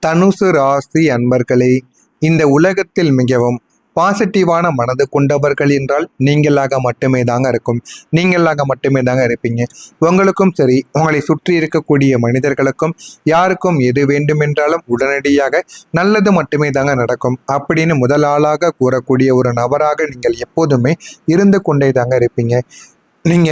தனுசு ராசி அன்பர்களே, இந்த உலகத்தில் மிகவும் பாசிட்டிவான மனது கொண்டவர்கள் என்றால் நீங்களாக மட்டுமே தாங்க இருக்கும். நீங்களாக மட்டுமே தாங்க இருப்பீங்க. உங்களுக்கும் சரி, உங்களை சுற்றி இருக்கக்கூடிய மனிதர்களுக்கும் யாருக்கும் எது வேண்டுமென்றாலும் உடனடியாக நல்லது மட்டுமே தாங்க நடக்கும் அப்படின்னு முதல் ஆளாக கூறக்கூடிய ஒரு நபராக நீங்கள் எப்போதுமே இருந்து கொண்டே தாங்க இருப்பீங்க. நீங்க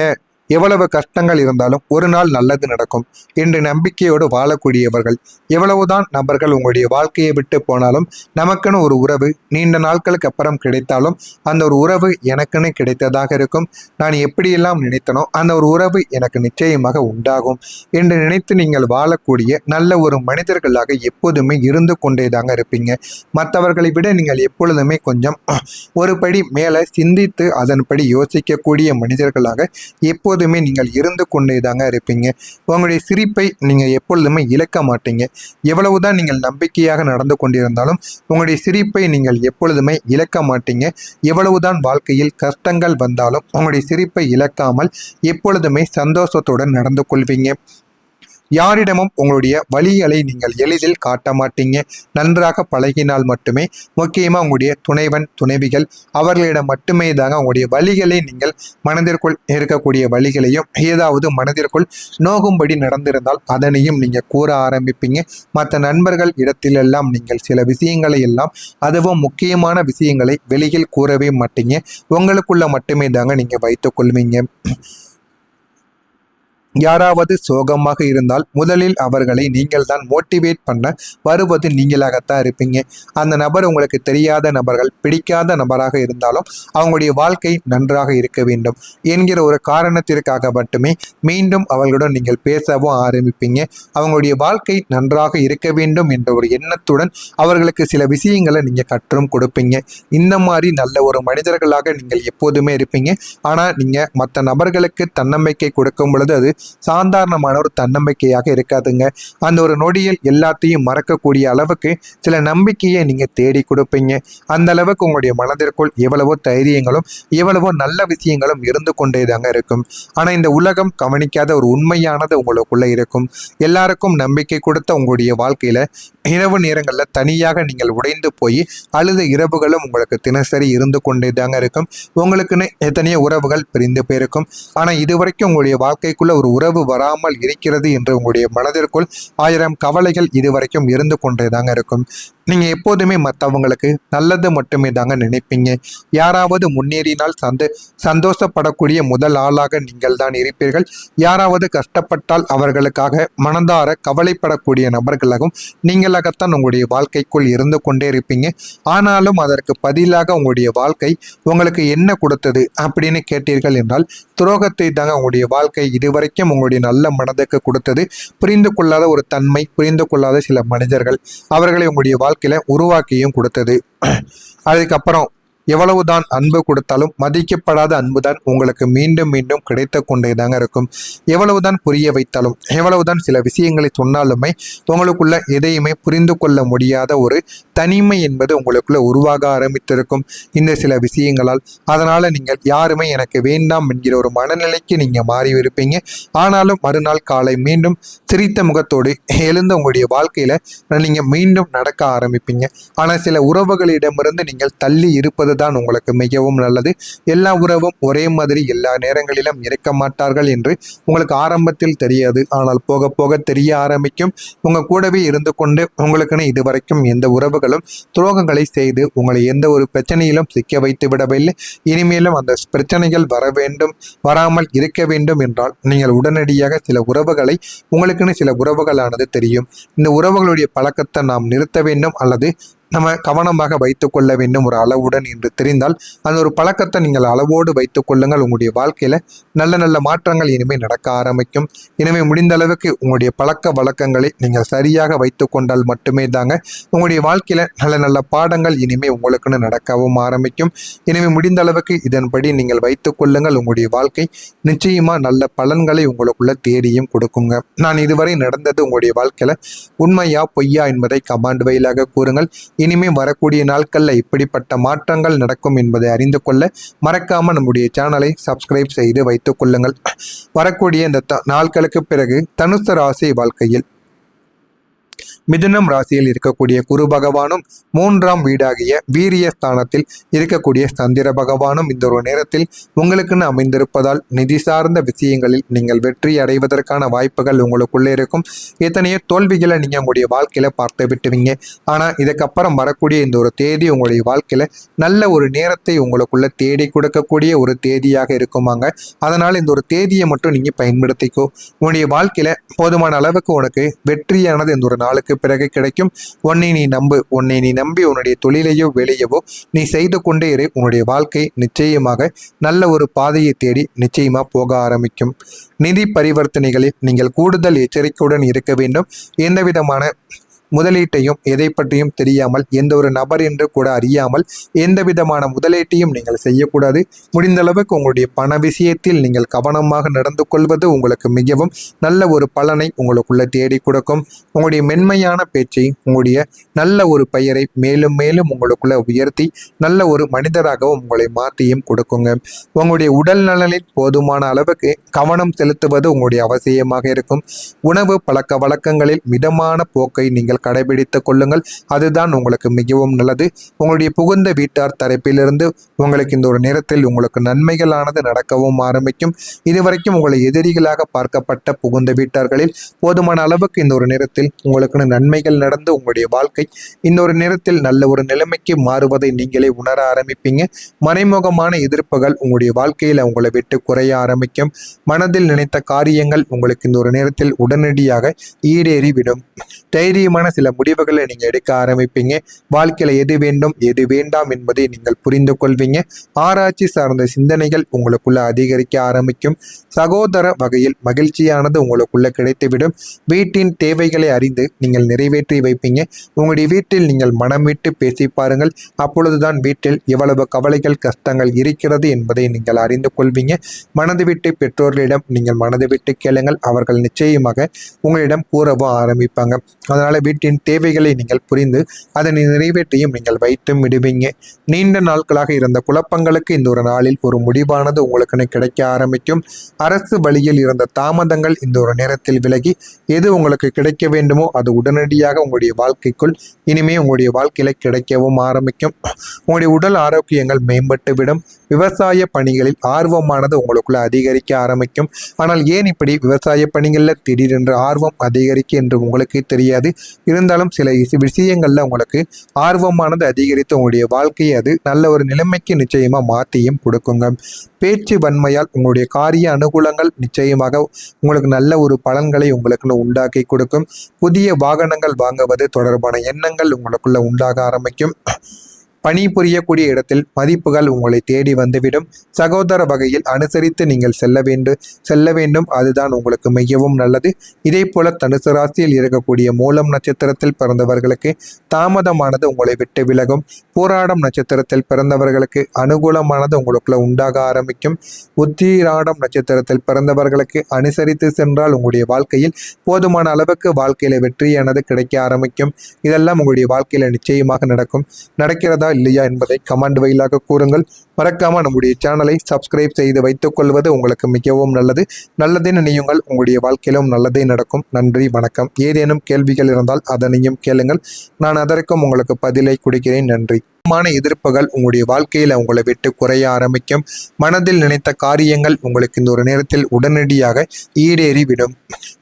எவ்வளவு கஷ்டங்கள் இருந்தாலும் ஒரு நாள் நல்லது நடக்கும் என்று நம்பிக்கையோடு வாழக்கூடியவர்கள். எவ்வளவுதான் நபர்கள் உங்களுடைய வாழ்க்கையை விட்டு போனாலும் நமக்குன்னு ஒரு உறவு நீண்ட நாட்களுக்கு அப்புறம் கிடைத்தாலும் அந்த ஒரு உறவு எனக்குன்னு கிடைத்ததாக இருக்கும். நான் எப்படியெல்லாம் நினைத்தனோ அந்த ஒரு உறவு எனக்கு நிச்சயமாக உண்டாகும் என்று நினைத்து நீங்கள் வாழக்கூடிய நல்ல ஒரு மனிதர்களாக எப்போதுமே இருந்து கொண்டே தாங்க இருப்பீங்க. மற்றவர்களை விட நீங்கள் எப்பொழுதுமே கொஞ்சம் ஒரு படி மேலே சிந்தித்து அதன்படி யோசிக்கக்கூடிய மனிதர்களாக எப்போதுமே நீங்கள் இருந்து கொண்டே தாங்க இருப்பீங்க. உங்களுடைய சிரிப்பை நீங்கள் எப்பொழுதுமே இழக்க மாட்டீங்க. எவ்வளவுதான் நீங்கள் நம்பிக்கையாக நடந்து கொண்டிருந்தாலும் உங்களுடைய சிரிப்பை நீங்கள் எப்பொழுதுமே இழக்க மாட்டீங்க. எவ்வளவுதான் வாழ்க்கையில் கஷ்டங்கள் வந்தாலும் உங்களுடைய சிரிப்பை இழக்காமல் எப்பொழுதுமே சந்தோஷத்துடன் நடந்து கொள்வீங்க. யாரிடமும் உங்களுடைய வழிகளை நீங்கள் எளிதில் காட்ட மாட்டீங்க. நன்றாக பழகினால் மட்டுமே, முக்கியமாக உங்களுடைய துணைவன் துணைவிகள் அவர்களிடம் மட்டுமே தாங்க உங்களுடைய வழிகளை நீங்கள் மனதிற்குள் இருக்கக்கூடிய வழிகளையும் ஏதாவது மனதிற்குள் நோகும்படி நடந்திருந்தால் அதனையும் நீங்கள் கூற ஆரம்பிப்பீங்க. மற்ற நண்பர்கள் இடத்திலெல்லாம் நீங்கள் சில விஷயங்களை எல்லாம், அதுவும் முக்கியமான விஷயங்களை வெளியில் கூறவே மாட்டீங்க. உங்களுக்குள்ள மட்டுமே தாங்க நீங்கள் வைத்துக் கொள்வீங்க. யாராவது சோகமாக இருந்தால் முதலில் அவர்களை நீங்கள் தான் மோட்டிவேட் பண்ண வருவது நீங்களாகத்தான் இருப்பீங்க. அந்த நபர் உங்களுக்கு தெரியாத நபர்கள், பிடிக்காத நபராக இருந்தாலும் அவங்களுடைய வாழ்க்கை நன்றாக இருக்க வேண்டும் என்கிற ஒரு காரணத்திற்காக மட்டுமே மீண்டும் அவர்களுடன் நீங்கள் பேசவும் ஆரம்பிப்பீங்க. அவங்களுடைய வாழ்க்கை நன்றாக இருக்க வேண்டும் என்ற ஒரு எண்ணத்துடன் அவர்களுக்கு சில விஷயங்களை நீங்கள் கற்றும் கொடுப்பீங்க. இந்த மாதிரி நல்ல ஒரு மனிதர்களாக நீங்கள் எப்போதுமே இருப்பீங்க. ஆனால் நீங்கள் மற்ற நபர்களுக்கு தன்னம்பிக்கை கொடுக்கும் பொழுது அது சாதாரணமான ஒரு தன்னம்பிக்கையாக இருக்காதுங்க. அந்த ஒரு நொடியில் எல்லாத்தையும் மறக்கக்கூடிய அளவுக்கு சில நம்பிக்கையை நீங்க தேடி கொடுப்பீங்க. அந்த அளவுக்கு உங்களுடைய மனதிற்குள் எவ்வளவோ தைரியங்களும் எவ்வளவோ நல்ல விஷயங்களும் இருந்து கொண்டே தாங்க இருக்கும். ஆனா இந்த உலகம் கவனிக்காத ஒரு உண்மையானது உங்களுக்குள்ள இருக்கும். எல்லாருக்கும் நம்பிக்கை கொடுத்த உங்களுடைய வாழ்க்கையில இரவு நேரங்களில் தனியாக நீங்கள் உடைந்து போய் அழுத இரவுகளும் உங்களுக்கு தினசரி இருந்து கொண்டே தாங்க இருக்கும். உங்களுக்குன்னு எத்தனையோ உறவுகள் பிரிந்து போயிருக்கும். ஆனால் இதுவரைக்கும் உங்களுடைய வாழ்க்கைக்குள்ள ஒரு உறவு வராமல் இருக்கிறது என்று உங்களுடைய மனதிற்குள் 1000 கவலைகள் இதுவரைக்கும் இருந்து கொண்டே தாங்க இருக்கும். நீங்க எப்போதுமே மற்றவங்களுக்கு நல்லது மட்டுமே தாங்க நினைப்பீங்க. யாராவது முன்னேறினால் சந்தோஷப்படக்கூடிய முதல் ஆளாக நீங்கள் தான் இருப்பீர்கள். யாராவது கஷ்டப்பட்டால் அவர்களுக்காக மனதார கவலைப்படக்கூடிய நபர்களாகவும் நீங்களாகத்தான் உங்களுடைய வாழ்க்கைக்குள் இருந்து கொண்டே இருப்பீங்க. ஆனாலும் அதற்கு பதிலாக உங்களுடைய வாழ்க்கை உங்களுக்கு என்ன கொடுத்தது அப்படின்னு கேட்டீர்கள் என்றால் துரோகத்தை தாங்க உங்களுடைய வாழ்க்கை இதுவரைக்கும் உங்களுடைய நல்ல மனதுக்கு கொடுத்தது. புரிந்து கொள்ளாத ஒரு தன்மை, புரிந்து கொள்ளாத சில மனிதர்கள் அவர்களை உங்களுடைய வாழ்க்கையில உருவாக்கியும் கொடுத்தது. அதுக்கப்புறம் எவ்வளவுதான் அன்பு கொடுத்தாலும் மதிக்கப்படாத அன்பு தான் உங்களுக்கு மீண்டும் மீண்டும் கிடைத்து கொண்டே தாங்க இருக்கும். எவ்வளவுதான் புரிய வைத்தாலும், எவ்வளவுதான் சில விஷயங்களை சொன்னாலுமே உங்களுக்குள்ள எதையுமே புரிந்து கொள்ள முடியாத ஒரு தனிமை என்பது உங்களுக்குள்ள உருவாக ஆரம்பித்திருக்கும் இந்த சில விஷயங்களால். அதனால நீங்கள் யாருமே எனக்கு வேண்டாம் என்கிற ஒரு மனநிலைக்கு நீங்க மாறி இருப்பீங்க. ஆனாலும் மறுநாள் காலை மீண்டும் சிரித்த முகத்தோடு எழுந்த உங்களுடைய வாழ்க்கையில நீங்க மீண்டும் நடக்க ஆரம்பிப்பீங்க. ஆனா சில உறவுகளிடமிருந்து நீங்கள் தள்ளி இருப்பது தான் உங்களுக்கு மிகவும் நல்லது. எல்லா உறவும் ஒரே மாதிரி எல்லா நேரங்களிலும் இருக்க மாட்டார்கள் என்று உங்களுக்கு ஆரம்பத்தில் தெரியாது. ஆனால் போக போக தெரிய ஆரம்பிக்கும். உங்க கூடவே இருந்து கொண்டு உங்களுக்குன்னு இதுவரைக்கும் எந்த உறவுகளும் துரோகங்களை செய்து உங்களை எந்த ஒரு பிரச்சனையிலும் சிக்க வைத்து விடவில்லை. இனிமேலும் அந்த பிரச்சனைகள் வர வேண்டும், வராமல் இருக்க வேண்டும் என்றால் நீங்கள் உடனடியாக சில உறவுகளை, உங்களுக்குன்னு சில உறவுகளானது தெரியும். இந்த உறவுகளுடைய பழக்கத்தை நாம் நிறுத்த வேண்டும் அல்லது நம்ம கவனமாக வைத்து கொள்ள வேண்டும் ஒரு அளவுடன் என்று தெரிந்தால் அந்த ஒரு பழக்கத்தை நீங்கள் அளவோடு வைத்துக் கொள்ளுங்கள். உங்களுடைய வாழ்க்கையில நல்ல நல்ல மாற்றங்கள் இனிமேல் நடக்க ஆரம்பிக்கும். எனவே முடிந்த அளவுக்கு உங்களுடைய பழக்க வழக்கங்களை நீங்கள் சரியாக வைத்து கொண்டால் மட்டுமே தாங்க உங்களுடைய வாழ்க்கையில நல்ல நல்ல பாடங்கள் இனிமேல் உங்களுக்குன்னு நடக்கவும் ஆரம்பிக்கும். எனவே முடிந்த அளவுக்கு இதன்படி நீங்கள் வைத்துக் கொள்ளுங்கள். உங்களுடைய வாழ்க்கை நிச்சயமா நல்ல பலன்களை உங்களுக்குள்ள தேடியும் கொடுக்குங்க. நான் இதுவரை நடந்தது உங்களுடைய வாழ்க்கையில உண்மையா பொய்யா என்பதை கமெண்ட் வாயிலாக கூறுங்கள். இனிமே வரக்கூடிய நாட்களில் இப்படிப்பட்ட மாற்றங்கள் நடக்கும் என்பதை அறிந்து கொள்ள மறக்காம நம்முடைய சேனலை சப்ஸ்கிரைப் செய்து வைத்துக் கொள்ளுங்கள். வரக்கூடிய இந்த நாட்களுக்கு பிறகு தனுசு ராசி வாழ்க்கையில் மிதுனம் ராசியில் இருக்கக்கூடிய குரு பகவானும் 3ஆம் வீடாகிய வீரியஸ்தானத்தில் இருக்கக்கூடிய சந்திர பகவானும் இந்த ஒரு நேரத்தில் உங்களுக்குன்னு அமைந்திருப்பதால் நிதி சார்ந்த விஷயங்களில் நீங்கள் வெற்றி அடைவதற்கான வாய்ப்புகள் உங்களுக்குள்ளே இருக்கும். எத்தனையோ தோல்விகளை நீங்கள் உங்களுடைய வாழ்க்கையில பார்த்து விட்டுவீங்க. ஆனால் இதுக்கப்புறம் வரக்கூடிய இந்த ஒரு தேதி உங்களுடைய வாழ்க்கையில நல்ல ஒரு நேரத்தை உங்களுக்குள்ள தேடி கொடுக்கக்கூடிய ஒரு தேதியாக இருக்குமாங்க. அதனால் இந்த ஒரு தேதியை மட்டும் நீங்கள் பயன்படுத்திக்கோ. உன்னுடைய வாழ்க்கையில போதுமான அளவுக்கு உனக்கு வெற்றியானது இந்த ஒரு நாளுக்கு பிறகு கிடைக்கும். உன்னை நீ நம்பி உன்னுடைய தொழிலையோ வேலையவோ நீ செய்து கொண்டே இரு. உன்னுடைய வாழ்க்கை நிச்சயமாக நல்ல ஒரு பாதையை தேடி நிச்சயமா போக ஆரம்பிக்கும். நிதி பரிவர்த்தனைகளில் நீங்கள் கூடுதல் எச்சரிக்கையுடன் இருக்க வேண்டும். எந்த விதமான முதலீட்டையும் எதை பற்றியும் தெரியாமல், எந்த ஒரு நபர் என்று கூட அறியாமல் எந்த விதமான முதலீட்டையும் நீங்கள் செய்யக்கூடாது. முடிந்த அளவுக்கு உங்களுடைய பண விஷயத்தில் நீங்கள் கவனமாக நடந்து கொள்வது உங்களுக்கு மிகவும் நல்ல ஒரு பலனை உங்களுக்குள்ள தேடி கொடுக்கும். உங்களுடைய மென்மையான பேச்சை, உங்களுடைய நல்ல ஒரு பெயரை மேலும் மேலும் உங்களுக்குள்ள உயர்த்தி நல்ல ஒரு மனிதராகவும் உங்களை மாற்றியும் கொடுக்குங்க. உங்களுடைய உடல் நலனில் போதுமான அளவுக்கு கவனம் செலுத்துவது உங்களுடைய அவசியமாக இருக்கும். உணவு பழக்க வழக்கங்களில் மிதமான போக்கை நீங்கள் கடைபிடித்துக் கொள்ளுங்கள். அதுதான் உங்களுக்கு மிகவும் நல்லது. உங்களுடைய புகுந்த வீட்டார் தரப்பிலிருந்து உங்களுக்கு இந்த ஒரு நேரத்தில் உங்களுக்கு நன்மைகளானது நடக்கவும் ஆரம்பிக்கும். இதுவரைக்கும் உங்களை எதிரிகளாக பார்க்கப்பட்ட புகுந்த வீட்டார்களில் போதுமான அளவுக்கு இந்த ஒரு நேரத்தில் உங்களுக்கு நன்மைகள் நடந்து உங்களுடைய வாழ்க்கை இந்த ஒரு நேரத்தில் நல்ல ஒரு நிலைமைக்கு மாறுவதை நீங்களே உணர ஆரம்பிப்பீங்க. மறைமுகமான எதிர்ப்புகள் உங்களுடைய வாழ்க்கையில் உங்களை விட்டு குறைய ஆரம்பிக்கும். மனதில் நினைத்த காரியங்கள் உங்களுக்கு இந்த ஒரு நேரத்தில் உடனடியாக ஈடேறிவிடும். தைரியமான சில முடிவுகளை நீங்கள் எடுக்க ஆரம்பிப்பீங்க. வாழ்க்கையில் எது வேண்டும் எது வேண்டாம் என்பதை நீங்கள் புரிந்து கொள்வீங்க. ஆராய்ச்சி சார்ந்த சிந்தனைகள் உங்களுக்குள்ள அதிகரிக்க ஆரம்பிக்கும். சகோதர வகையில் மகிழ்ச்சியானது உங்களுக்குள்ள கிடைத்துவிடும். வீட்டின் தேவைகளை அறிந்து நீங்கள் நிறைவேற்றி வைப்பீங்க. உங்களுடைய வீட்டில் நீங்கள் மனம் விட்டு பேசி பாருங்கள். அப்பொழுதுதான் வீட்டில் எவ்வளவு கவலைகள் கஷ்டங்கள் இருக்கிறது என்பதை நீங்கள் அறிந்து கொள்வீங்க. மனது விட்டு பெற்றோர்களிடம் நீங்கள் மனது விட்டு கேளுங்கள். அவர்கள் நிச்சயமாக உங்களிடம் கூறவும் ஆரம்பிப்பாங்க. அதனால வீட்டின் தேவைகளை நீங்கள் புரிந்து அதனை நிறைவேற்றியும் நீங்கள் வைத்தும் விடுவீங்க. நீண்ட நாட்களாக இருந்த குழப்பங்களுக்கு இந்த ஒரு நாளில் ஒரு முடிவானது உங்களுக்கு கிடைக்க ஆரம்பிக்கும். அரசு வழியில் இருந்த தாமதங்கள் இந்த ஒரு நேரத்தில் விலகி எது உங்களுக்கு கிடைக்க வேண்டுமோ அது உடனடியாக உங்களுடைய வாழ்க்கைக்குள் இனிமே உங்களுடைய வாழ்க்கையில கிடைக்கவும் ஆரம்பிக்கும். உங்களுடைய உடல் ஆரோக்கியங்கள் மேம்பட்டு விடும். விவசாய பணிகளில் ஆர்வமானது உங்களுக்குள்ள அதிகரிக்க ஆரம்பிக்கும். ஆனால் ஏன் இப்படி விவசாய பணிகளில் திடீரென்று ஆர்வம் அதிகரிக்க என்று உங்களுக்கு தெரியாது. இருந்தாலும் சில விஷயங்கள்ல உங்களுக்கு ஆர்வமானது அதிகரித்து உங்களுடைய வாழ்க்கையை அது நல்ல ஒரு நிலைமைக்கு நிச்சயமா மாற்றியும் கொடுக்குங்க. பேச்சு வன்மையால் உங்களுடைய காரிய அனுகூலங்கள் நிச்சயமாக உங்களுக்கு நல்ல ஒரு பலன்களை உங்களுக்குன்னு உண்டாக்கி கொடுக்கும். புதிய வாகனங்கள் வாங்குவது தொடர்பான எண்ணங்கள் உங்களுக்குள்ள உண்டாக ஆரம்பிக்கும். பணிபுரியக்கூடிய இடத்தில் மதிப்புகள் உங்களை தேடி வந்துவிடும். சகோதர வகையில் அனுசரித்து நீங்கள் செல்ல வேண்டும். அதுதான் உங்களுக்கு மிகவும் நல்லது. இதே போல தனுசு ராசியில் இருக்கக்கூடிய மூலம் நட்சத்திரத்தில் பிறந்தவர்களுக்கு தாமதமானது உங்களை விட்டு விலகும். போராடம் நட்சத்திரத்தில் பிறந்தவர்களுக்கு அனுகூலமானது உங்களுக்குள்ள உண்டாக ஆரம்பிக்கும். உத்திராடம் நட்சத்திரத்தில் பிறந்தவர்களுக்கு அனுசரித்து சென்றால் உங்களுடைய வாழ்க்கையில் போதுமான அளவுக்கு வாழ்க்கையில வெற்றியானது கிடைக்க ஆரம்பிக்கும். இதெல்லாம் உங்களுடைய வாழ்க்கையில நிச்சயமாக நடக்கிறதா இல்லையா என்பதை கமெண்ட் வழியாக கூறுங்கள். மறக்காம நம்முடைய சேனலை சப்ஸ்கிரைப் செய்து வைத்துக் கொள்வது உங்களுக்கு மிகவும் நல்லதே நினையுங்கள். உங்களுடைய வாழ்க்கையிலும் நல்லதே நடக்கும். நன்றி, வணக்கம். ஏதேனும் கேள்விகள் இருந்தால் அதனையும் கேளுங்கள். நான் அதற்கும் உங்களுக்கு பதிலை கொடுக்கிறேன். நன்றி. எதிர்ப்புகள் உங்களுடைய வாழ்க்கையில உங்களை விட்டு குறைய ஆரம்பிக்கும். மனதில் நினைத்த காரியங்கள் உங்களுக்கு இந்த ஒரு நேரத்தில் உடனடியாக ஈடேறிவிடும்.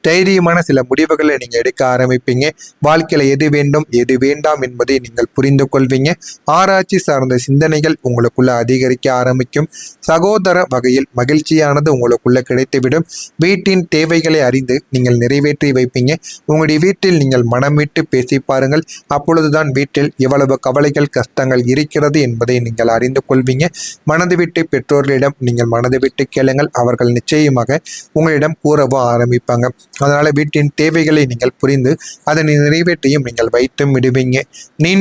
தைரியமான சில முடிவுகளை நீங்க எடுக்க ஆரம்பிப்பீங்க. வாழ்க்கையில எது வேண்டும் எது வேண்டாம் என்பதை நீங்கள் புரிந்து கொள்வீங்க. ஆராய்ச்சி சார்ந்த சிந்தனைகள் உங்களுக்குள்ள அதிகரிக்க ஆரம்பிக்கும். சகோதர வகையில் மகிழ்ச்சியானது உங்களுக்குள்ள கிடைத்துவிடும். வீட்டின் தேவைகளை அறிந்து நீங்கள் நிறைவேற்றி வைப்பீங்க. உங்களுடைய வீட்டில் நீங்கள் மனம் விட்டு பேசி பாருங்கள். அப்பொழுதுதான் வீட்டில் எவ்வளவு கவலைகள் கஷ்டங்கள் இருக்கிறது என்பதை நீங்கள் அறிந்து கொள்வீங்க. மனது விட்டு பெற்றோர்களிடம் நீங்கள் மனது விட்டு கேளுங்கள். அவர்கள் நிச்சயமாக உங்களிடம் கூறவும் ஆரம்பிப்பாங்க. அதனால வீட்டின் தேவைகளை நீங்கள் புரிந்து அதனை நிறைவேற்றியும் நீங்கள் வைத்தும் விடுவீங்க.